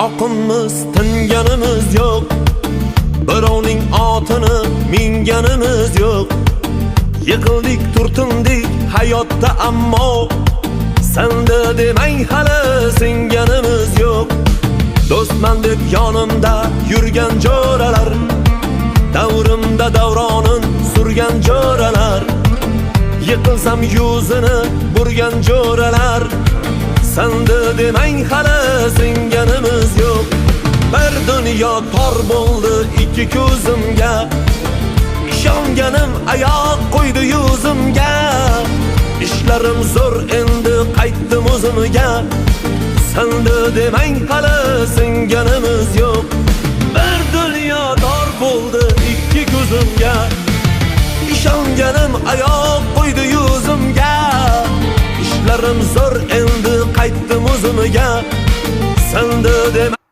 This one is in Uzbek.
Oqimiz tinganimiz yo'q, birovning otini minganimiz yo'q. Yiqildik, turtindik hayotda, ammo senda demang hali singanimiz yo'q. Do'stman deb yonimda yurgan jo'ralar, davrimda davronin surgan jo'ralar, yiqilsam yuzini burgan jo'ralar, senda demang hali singanimiz yo'q. Bir dunyo tor bo'ldi ikki ko'zimga, ishonganim oyoq qo'ydi yuzimga. Ishlarim zo'r endi qaytdim o'zimga, senda demang hali singanimiz yo'q. Bir dunyo tor bo'ldi ikki ko'zimga, ishonganim oyoq qo'ydi yuzimga. Ishlarim zo'r endi qaytdim o'zimga, senda demang